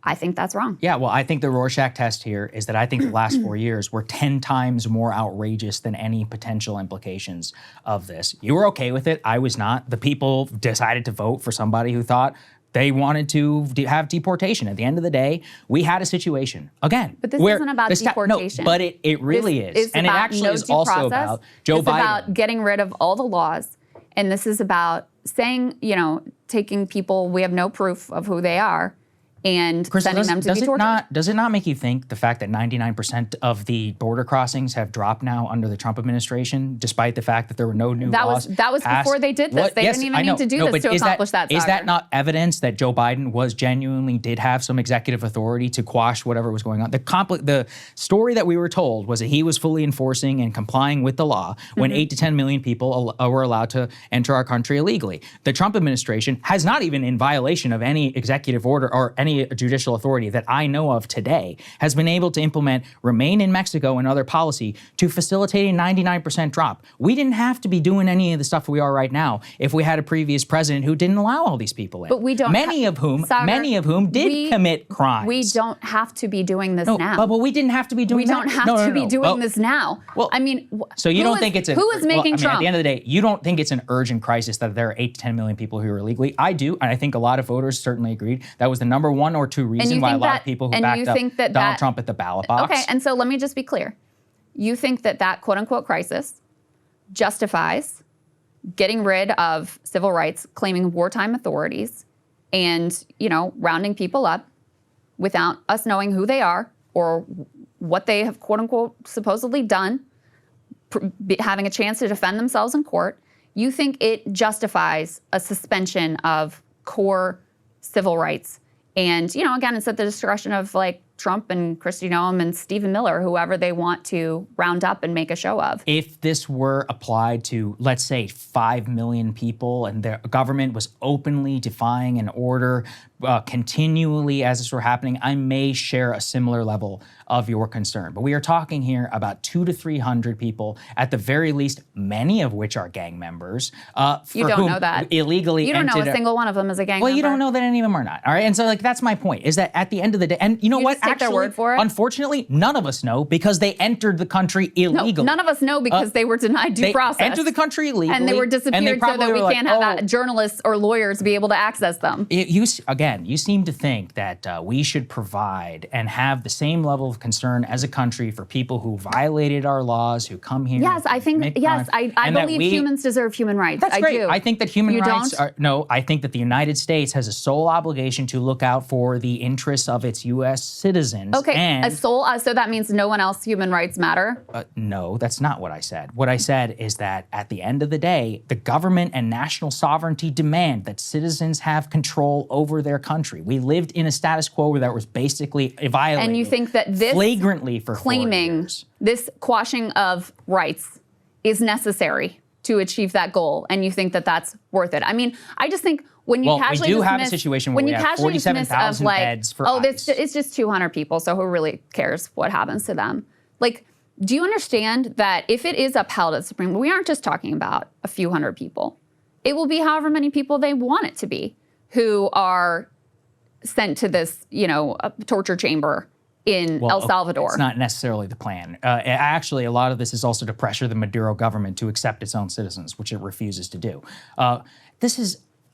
I think that's wrong. Yeah, well, I think the Rorschach test here is that I think the last 4 years were 10 times more outrageous than any potential implications of this. You were okay with it. I was not. The people decided to vote for somebody who thought they wanted to have deportation. At the end of the day, we had a situation, again. But this isn't about deportation. No, but it really is. And it actually is also about Joe Biden. It's about getting rid of all the laws. And this is about saying, taking people, we have no proof of who they are, and Krystal, sending them to be tortured. Does it not make you think the fact that 99% of the border crossings have dropped now under the Trump administration, despite the fact that there were no new laws? That was passed? before they did this. They didn't even need to do this to accomplish that. Is that not evidence that Joe Biden genuinely did have some executive authority to quash whatever was going on? The story that we were told was that he was fully enforcing and complying with the law when 8 to 10 million people were allowed to enter our country illegally. The Trump administration has not even in violation of any executive order or any judicial authority that I know of today has been able to implement remain in Mexico and other policy to facilitate a 99% drop. We didn't have to be doing any of the stuff we are right now if we had a previous president who didn't allow all these people in. But we don't. Many of whom did commit crimes. We don't have to be doing this now. But we didn't have to be doing that. We don't have to be doing this now. Well, I mean, so you don't think it's who is making Trump? At the end of the day, you don't think it's an urgent crisis that there are 8 to 10 million people who are illegally. I do, and I think a lot of voters certainly agreed. That was the number one or two reason why a lot of people who backed up Donald Trump at the ballot box. Okay, and so let me just be clear. You think that quote unquote crisis justifies getting rid of civil rights, claiming wartime authorities, and, rounding people up without us knowing who they are or what they have quote unquote supposedly done, having a chance to defend themselves in court. You think it justifies a suspension of core civil rights. And, again, it's at the discretion of Trump and Kristi Noem and Stephen Miller, whoever they want to round up and make a show of. If this were applied to, let's say, 5 million people and the government was openly defying an order continually as this were happening, I may share a similar level of your concern. But we are talking here about 200 to 300 people, at the very least, many of which are gang members. You don't know that. Illegally You don't know a single one of them is a gang member. Well, you don't know that any of them are not. All right. And so that's my point, is that at the end of the day, and you know what? Take their word for it? Unfortunately, none of us know because they entered the country illegally. No, none of us know because they were denied due process. They entered the country illegally. And they were disappeared so that we can't have journalists or lawyers be able to access them. You seem to think that we should provide and have the same level of concern as a country for people who violated our laws, who come here. Yes, I think, I believe humans deserve human rights. That's great. I do. I think that human rights don't? I think that the United States has a sole obligation to look out for the interests of its U.S. citizens. Okay, so that means no one else human rights matter? No, that's not what I said. What I said is that at the end of the day, the government and national sovereignty demand that citizens have control over their country. We lived in a status quo that was basically violated. And you think that this flagrantly for claiming 4 years. This quashing of rights is necessary to achieve that goal, and you think that that's worth it? I mean, I just think when you casually we do have a situation where we have 47,000 beds for ICE. It's just 200 people, so who really cares what happens to them? Do you understand that if it is upheld at the Supreme Court, we aren't just talking about a few hundred people. It will be however many people they want it to be who are sent to this, torture chamber in El Salvador. It's not necessarily the plan. Actually, a lot of this is also to pressure the Maduro government to accept its own citizens, which it refuses to do.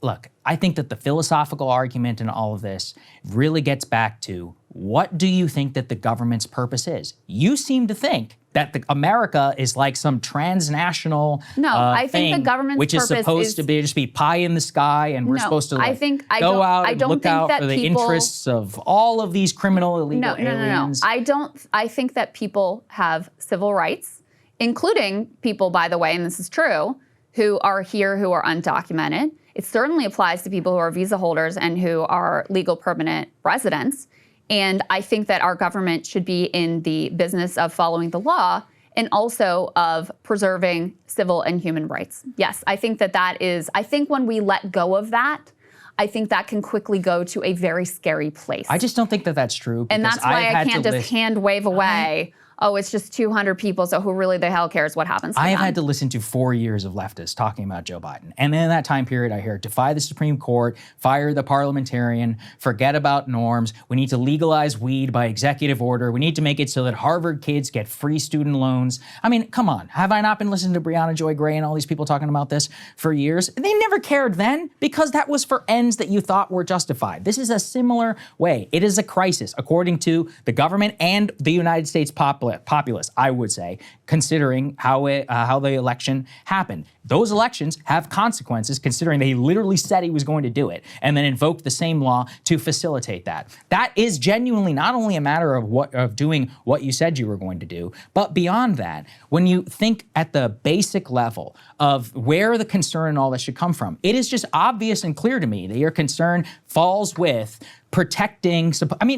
Look, I think that the philosophical argument in all of this really gets back to, what do you think that the government's purpose is? You seem to think that America is like some transnational I think the government's which is purpose supposed to be just be pie in the sky, and we're supposed to go out and look out for the interests of all of these criminal illegal aliens. No. I think that people have civil rights, including people, by the way, and this is true, who are here who are undocumented. It certainly applies to people who are visa holders and who are legal permanent residents. And I think that our government should be in the business of following the law and also of preserving civil and human rights. Yes, I think I think when we let go of that, I think that can quickly go to a very scary place. I just don't think that that's true. And that's why I can't just hand wave away. It's just 200 people, so who really the hell cares what happens to them? I have had to listen to 4 years of leftists talking about Joe Biden. And in that time period, I hear, defy the Supreme Court, fire the parliamentarian, forget about norms. We need to legalize weed by executive order. We need to make it so that Harvard kids get free student loans. I mean, come on. Have I not been listening to Breonna Joy Gray and all these people talking about this for years? They never cared then, because that was for ends that you thought were justified. This is a similar way. It is a crisis, according to the government and the United States populace. populace, I would say, considering how the election happened. Those elections have consequences, considering that he literally said he was going to do it, and then invoked the same law to facilitate that. That is genuinely not only a matter of doing what you said you were going to do, but beyond that, when you think at the basic level of where the concern and all this should come from, it is just obvious and clear to me that your concern falls with protecting,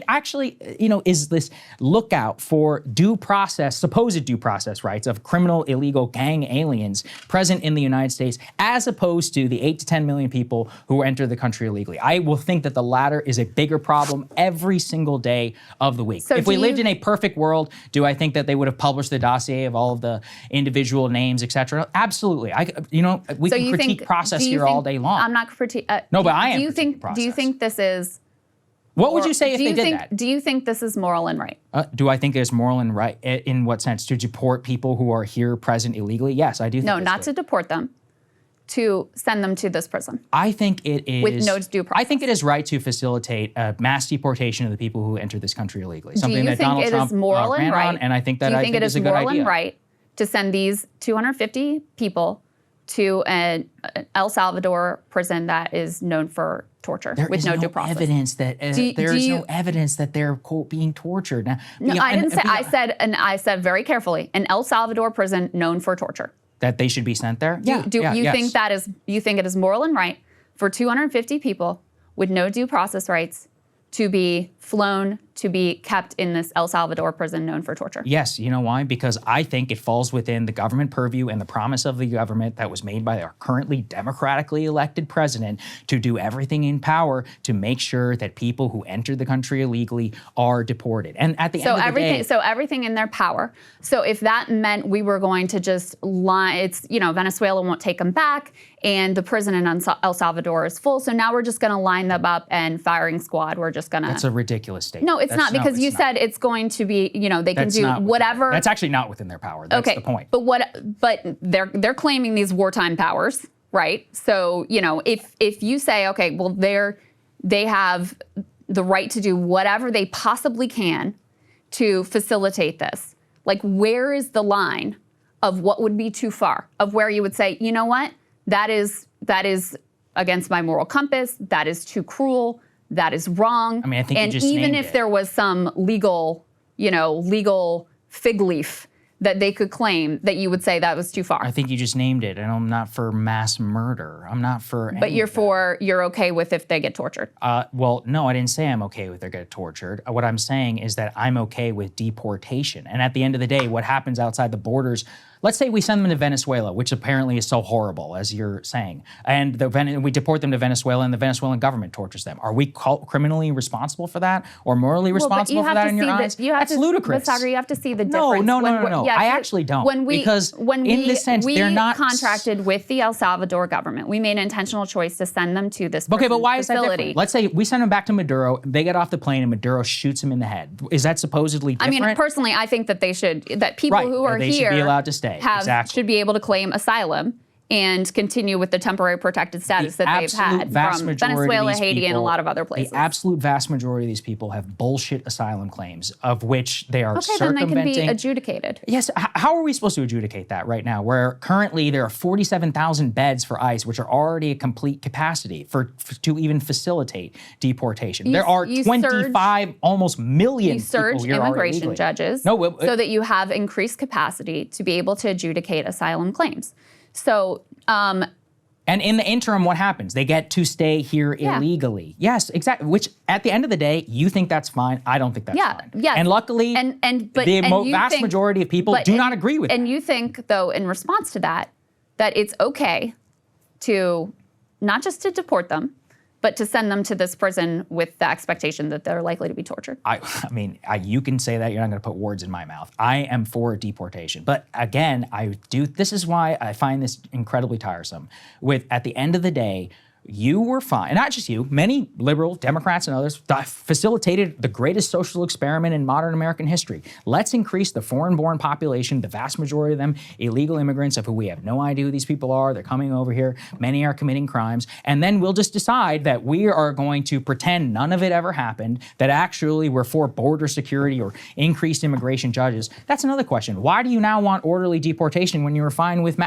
actually, is this lookout for supposed due process rights of criminal, illegal gang aliens present in the United States, as opposed to the 8 to 10 million people who enter the country illegally. I will think that the latter is a bigger problem every single day of the week. So if we lived in a perfect world, do I think that they would have published the dossier of all of the individual names, et cetera? Absolutely. We can critique process here all day long. I'm not critiquing. No, but I am critiquing process. Do you think this is... What would you say if they did that? Do you think this is moral and right? Do I think it's moral and right? In what sense? To deport people who are here present illegally? Yes, I do think No, not to deport them, to send them to this prison. I think it is... With no due process. I think it is right to facilitate a mass deportation of the people who enter this country illegally. Something that Donald Trump ran on, and I think that it is a good idea. moral and right to send these 250 people to an El Salvador prison that is known for torture with no due process? Evidence that there is no evidence that they're quote being tortured. Now, no, I didn't say. I said very carefully, an El Salvador prison known for torture. That they should be sent there. Do you think it is moral and right for 250 people with no due process rights to be flown, to be kept in this El Salvador prison known for torture? Yes, you know why? Because I think it falls within the government purview and the promise of the government that was made by our currently democratically elected president to do everything in power to make sure that people who enter the country illegally are deported. And at the end of the day... So everything in their power. So if that meant we were going to just Venezuela won't take them back, and the prison in El Salvador is full, so now we're just going to line them up and firing squad. We're just going to... That's a ridiculous statement. No, it's not, because you said it's going to be, they can do whatever. That's actually not within their power. That's the point. But they're claiming these wartime powers, right? So, if you say, okay, well, they have the right to do whatever they possibly can to facilitate this, like, where is the line of what would be too far, of where you would say, you know what, that is against my moral compass, that is too cruel, that is wrong. I think you just named it. And even if there was some legal fig leaf that they could claim, that you would say that was too far. I think you just named it, and I'm not for mass murder. I'm not for... But you're okay with if they get tortured? Well, no, I didn't say I'm okay with they get tortured. What I'm saying is that I'm okay with deportation. And at the end of the day, what happens outside the borders... Let's say we send them to Venezuela, which apparently is so horrible, as you're saying, and we deport them to Venezuela, and the Venezuelan government tortures them. Are we criminally responsible for that, or morally responsible for that in your eyes? That's ludicrous. Saagar, you have to see the difference. No. I actually don't. Because in this sense, they're not... We contracted with the El Salvador government. We made an intentional choice to send them to this Okay, but why facility. Is that different? Let's say we send them back to Maduro, they get off the plane, and Maduro shoots them in the head. Is that supposedly different? Personally, I think that people who are they here should be allowed to stay. Should be able to claim asylum and continue with the temporary protected status that they've had from Venezuela, Haiti, and a lot of other places. The absolute vast majority of these people have bullshit asylum claims, of which they are circumventing. Then they can be adjudicated. Yes, how are we supposed to adjudicate that right now, where currently there are 47,000 beds for ICE, which are already at complete capacity to even facilitate deportation? There are 25 almost million people here already. You surge immigration judges so that you have increased capacity to be able to adjudicate asylum claims. So, and in the interim, what happens? They get to stay here illegally. Yes, exactly. Which, at the end of the day, you think that's fine. I don't think that's fine. Yes. And luckily, the vast majority of people do not agree with that. And you think, though, in response to that it's okay to not just to deport them, but to send them to this prison with the expectation that they're likely to be tortured. You can say that. You're not going to put words in my mouth. I am for deportation. But again, this is why I find this incredibly tiresome. At the end of the day, you were fine, and not just you, many liberal Democrats and others facilitated the greatest social experiment in modern American history. Let's increase the foreign-born population, the vast majority of them illegal immigrants of who we have no idea who these people are. They're coming over here. Many are committing crimes. And then we'll just decide that we are going to pretend none of it ever happened, that actually we're for border security or increased immigration judges. That's another question. Why do you now want orderly deportation when you were fine with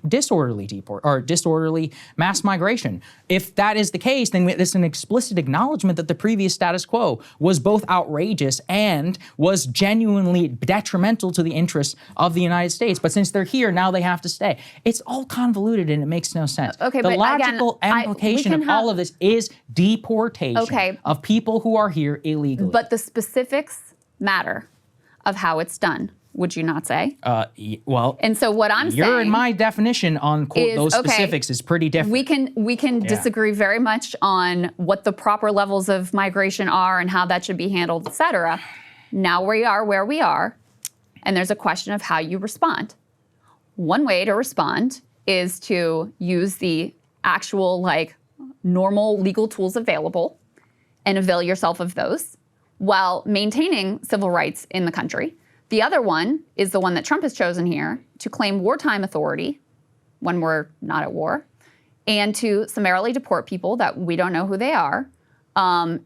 disorderly mass migration? If that is the case, then it's an explicit acknowledgement that the previous status quo was both outrageous and was genuinely detrimental to the interests of the United States. But since they're here, now they have to stay. It's all convoluted and it makes no sense. Okay, the but logical again, implication of all of this is deportation of people who are here illegally. But the specifics matter of how it's done. Would you not say? Well, and so what I'm saying, and my definition on quote, those specifics is pretty different. We can disagree very much on what the proper levels of migration are and how that should be handled, et cetera. Now we are where we are, and there's a question of how you respond. One way to respond is to use the actual normal legal tools available and avail yourself of those while maintaining civil rights in the country. The other one is the one that Trump has chosen here, to claim wartime authority when we're not at war, and to summarily deport people that we don't know who they are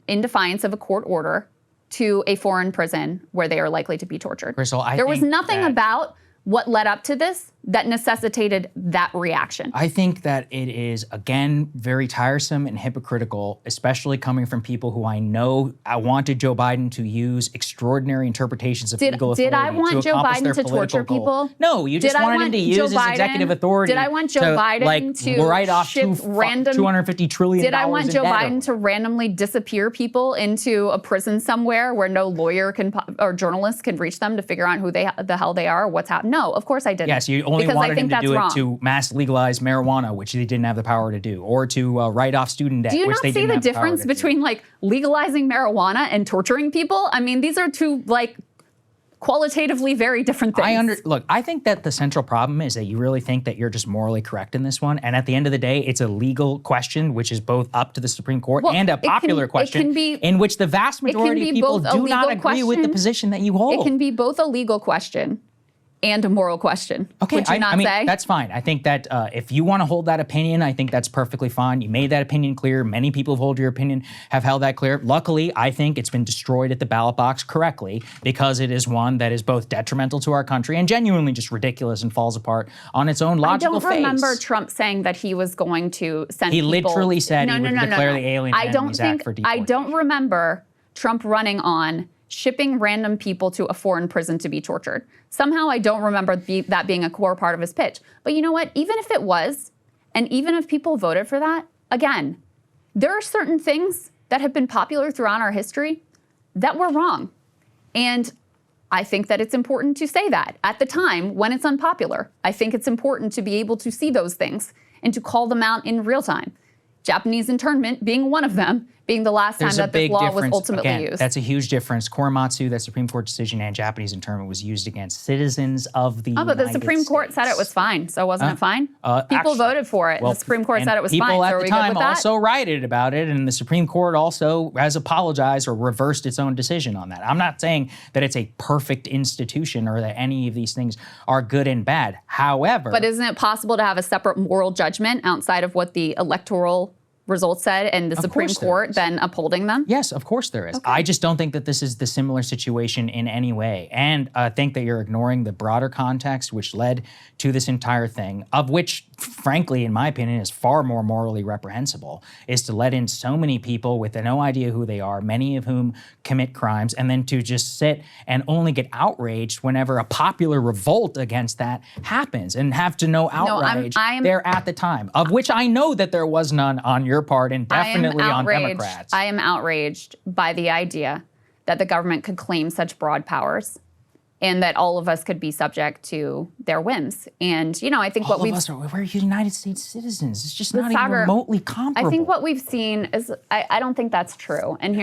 in defiance of a court order to a foreign prison where they are likely to be tortured. Krystal, there was nothing about what led up to this that necessitated that reaction. I think that it is, again, very tiresome and hypocritical, especially coming from people who I know wanted Joe Biden to use extraordinary interpretations of legal authority. Did I want Joe Biden to torture people? No, you just wanted him to use his executive authority. Did I want Joe Biden to write off ship random $250 trillion? Did I want Joe Biden to randomly disappear people into a prison somewhere where no lawyer or journalist can reach them to figure out who the hell they are or what's happening? No, of course I didn't. Yes, you only wanted him to do it to mass legalize marijuana, which they didn't have the power to do, or to write off student debt, which they didn't have the power to do. Do you not see the difference between legalizing marijuana and torturing people? I mean, these are two qualitatively very different things. Look, I think that the central problem is that you really think that you're just morally correct in this one, and at the end of the day, it's a legal question, which is both up to the Supreme Court and a popular question, in which the vast majority of people do not agree with the position that you hold. It can be both a legal question and a moral question. Okay, would you not say? That's fine. I think that if you want to hold that opinion, I think that's perfectly fine. You made that opinion clear. Many people who hold your opinion have held that clear. Luckily, I think it's been destroyed at the ballot box correctly, because it is one that is both detrimental to our country and genuinely just ridiculous and falls apart on its own logical face. I don't remember Trump saying that he was going to send people. He literally said he would declare the Alien Enemies Act for deportation. I don't remember Trump running on shipping random people to a foreign prison to be tortured. Somehow I don't remember that being a core part of his pitch. But you know what? Even if it was, and even if people voted for that, again, there are certain things that have been popular throughout our history that were wrong. And I think that it's important to say that at the time when it's unpopular. I think it's important to be able to see those things and to call them out in real time. Japanese internment being one of them, being the last time that this law was ultimately used. That's a huge difference. Korematsu, that Supreme Court decision, and Japanese internment was used against citizens of the United States. But the Supreme Court said it was fine, so wasn't it fine? People voted for it. Well, the Supreme Court said it was fine. People So at are the we good time with that? also righted about it, and the Supreme Court also has apologized or reversed its own decision on that. I'm not saying that it's a perfect institution or that any of these things are good and bad. However, but isn't it possible to have a separate moral judgment outside of what the electoral results said and the Supreme Court then upholding them? Yes, of course there is. Okay. I just don't think that this is the similar situation in any way. And I think that you're ignoring the broader context which led to this entire thing, of which, frankly, in my opinion, is far more morally reprehensible, is to let in so many people with no idea who they are, many of whom commit crimes, and then to just sit and only get outraged whenever a popular revolt against that happens and have to know outrage there at the time, of which I know that there was none on your part and definitely on Democrats. I am outraged by the idea that the government could claim such broad powers and that all of us could be subject to their whims. And, you know, I think we're United States citizens. It's just not even remotely comparable. I think what we've seen is, I don't think that's true. And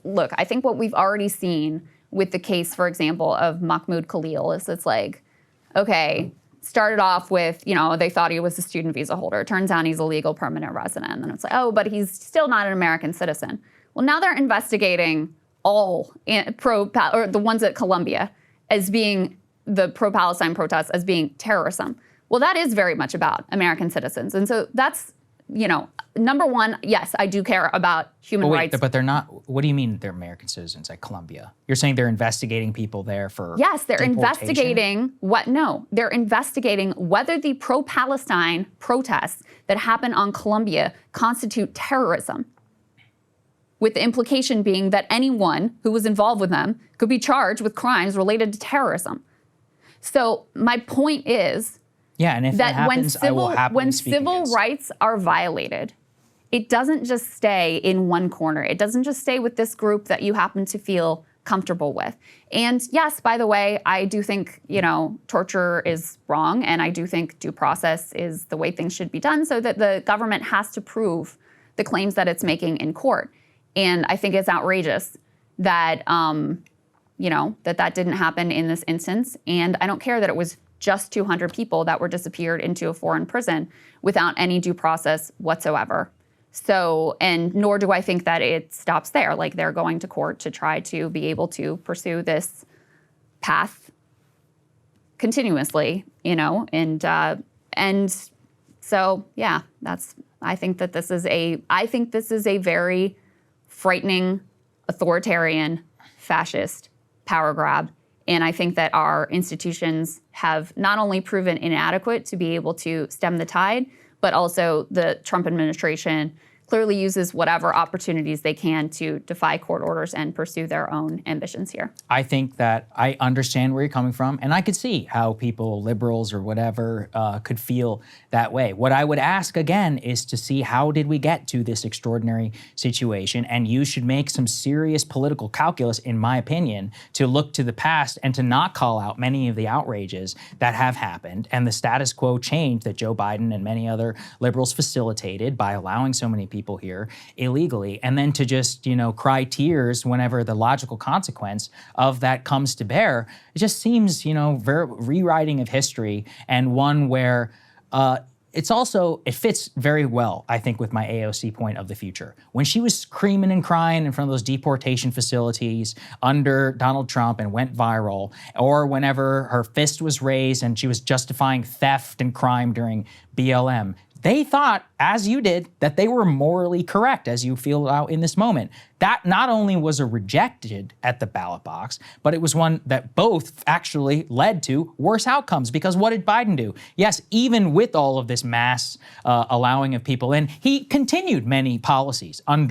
look, I think what we've already seen with the case, for example, of Mahmoud Khalil is it's like, okay, started off with, they thought he was a student visa holder. It turns out he's a legal permanent resident. And then it's like, oh, but he's still not an American citizen. Well, now they're investigating all or the ones at Columbia as being the pro-Palestine protests as being terrorism. Well, that is very much about American citizens. And so that's, number one, yes, I do care about human rights. But they're not, what do you mean they're American citizens at Columbia? You're saying they're investigating people there for Yes, they're deportation? investigating they're investigating whether the pro-Palestine protests that happen on Columbia constitute terrorism, with the implication being that anyone who was involved with them could be charged with crimes related to terrorism. So my point is and if that happens, when civil rights are violated, it doesn't just stay in one corner. It doesn't just stay with this group that you happen to feel comfortable with. And yes, by the way, I do think, torture is wrong, and I do think due process is the way things should be done so that the government has to prove the claims that it's making in court. And I think it's outrageous that, that didn't happen in this instance. And I don't care that it was just 200 people that were disappeared into a foreign prison without any due process whatsoever. So, and nor do I think that it stops there. Like, they're going to court to try to be able to pursue this path continuously, and so, yeah, I think this is a very frightening, authoritarian, fascist power grab. And I think that our institutions have not only proven inadequate to be able to stem the tide, but also the Trump administration clearly uses whatever opportunities they can to defy court orders and pursue their own ambitions here. I think that I understand where you're coming from, and I could see how people, liberals or whatever, could feel that way. What I would ask again is to see how did we get to this extraordinary situation, and you should make some serious political calculus, in my opinion, to look to the past and to not call out many of the outrages that have happened and the status quo change that Joe Biden and many other liberals facilitated by allowing so many people here illegally, and then to just, cry tears whenever the logical consequence of that comes to bear. It just seems, very rewriting of history, and one where it fits very well, I think, with my AOC point of the future. When she was screaming and crying in front of those deportation facilities under Donald Trump and went viral, or whenever her fist was raised and she was justifying theft and crime during BLM, they thought, as you did, that they were morally correct, as you feel out in this moment. That not only was rejected at the ballot box, but it was one that both actually led to worse outcomes. Because what did Biden do? Yes, even with all of this mass allowing of people in, he continued many policies from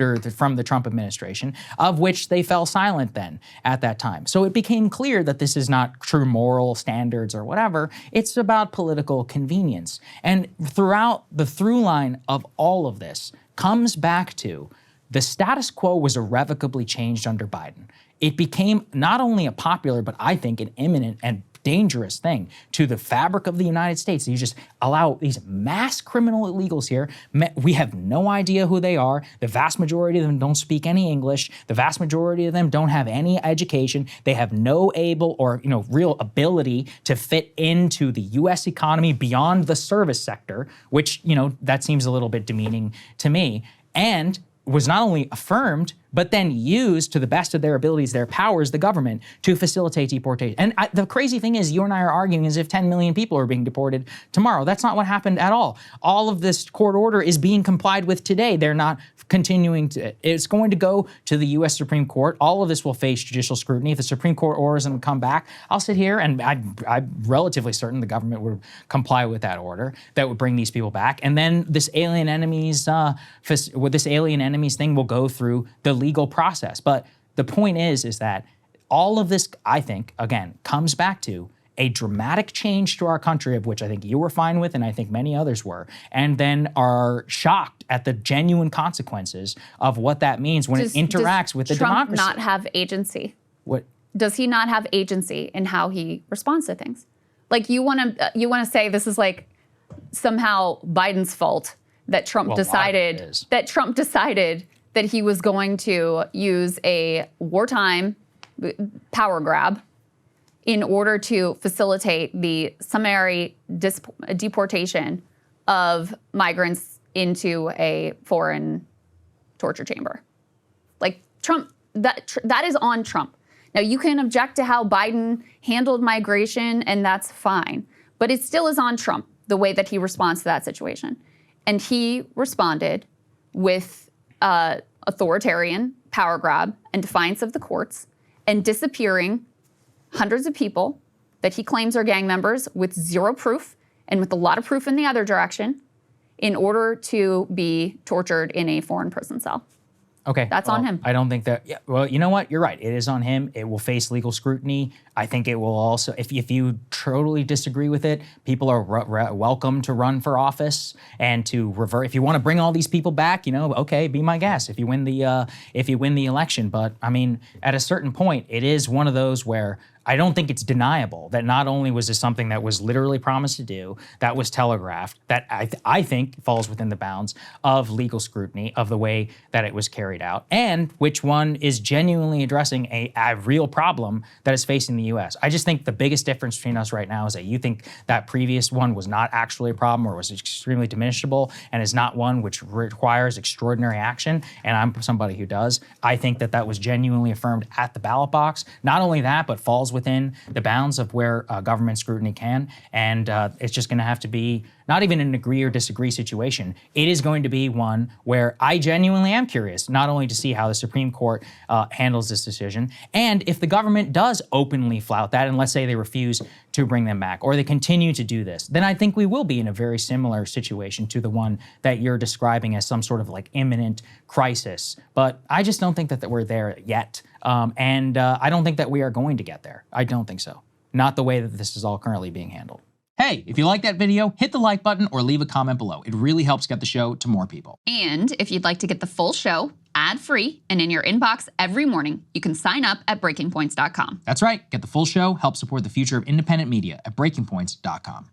the Trump administration, of which they fell silent then at that time. So it became clear that this is not true moral standards or whatever. It's about political convenience. And throughout the through line of all of this comes back to the status quo was irrevocably changed under Biden. It became not only a popular, but I think an imminent and dangerous thing to the fabric of the United States. You just allow these mass criminal illegals here. We have no idea who they are. The vast majority of them don't speak any English. The vast majority of them don't have any education. They have no real ability to fit into the U.S. economy beyond the service sector, which, that seems a little bit demeaning to me. And was not only affirmed, but then used to the best of their abilities, their powers, the government, to facilitate deportation. And the crazy thing is, you and I are arguing as if 10 million people are being deported tomorrow. That's not what happened at all. All of this court order is being complied with today. They're not continuing to, it's going to go to the U.S. Supreme Court. All of this will face judicial scrutiny. If the Supreme Court order doesn't come back, I'll sit here and I'm relatively certain the government would comply with that order that would bring these people back. And then this alien enemies, thing will go through the legal process. But the point is that all of this, I think, again, comes back to a dramatic change to our country, of which I think you were fine with and I think many others were, and then are shocked at the genuine consequences of what that means when it interacts with the democracy. Does Trump not have agency? What? Does he not have agency in how he responds to things? Like, you want to say this is like somehow Biden's fault that Trump decided that he was going to use a wartime power grab in order to facilitate the summary deportation of migrants into a foreign torture chamber. Like Trump, that is on Trump. Now you can object to how Biden handled migration, and that's fine, but it still is on Trump, the way that he responds to that situation. And he responded with authoritarian power grab and defiance of the courts and disappearing hundreds of people that he claims are gang members with zero proof and with a lot of proof in the other direction in order to be tortured in a foreign prison cell. Okay. That's on him. I don't think that, yeah, well, you know what? You're right. It is on him. It will face legal scrutiny. I think it will also, if you totally disagree with it, people are welcome to run for office and to revert. If you want to bring all these people back, okay, be my guest if you win the election. But I mean, at a certain point, it is one of those where I don't think it's deniable that not only was this something that was literally promised to do, that was telegraphed, that I think falls within the bounds of legal scrutiny of the way that it was carried out, and which one is genuinely addressing a real problem that is facing the U.S. I just think the biggest difference between us right now is that you think that previous one was not actually a problem or was extremely diminishable and is not one which requires extraordinary action, and I'm somebody who does. I think that was genuinely affirmed at the ballot box. Not only that, but falls within the bounds of where government scrutiny can, and it's just going to have to be not even an agree or disagree situation. It is going to be one where I genuinely am curious, not only to see how the Supreme Court handles this decision, and if the government does openly flout that, and let's say they refuse to bring them back, or they continue to do this, then I think we will be in a very similar situation to the one that you're describing as some sort of like imminent crisis. But I just don't think that we're there yet. And I don't think that we are going to get there. I don't think so. Not the way that this is all currently being handled. Hey, if you like that video, hit the like button or leave a comment below. It really helps get the show to more people. And if you'd like to get the full show ad-free and in your inbox every morning, you can sign up at breakingpoints.com. That's right. Get the full show, help support the future of independent media at breakingpoints.com.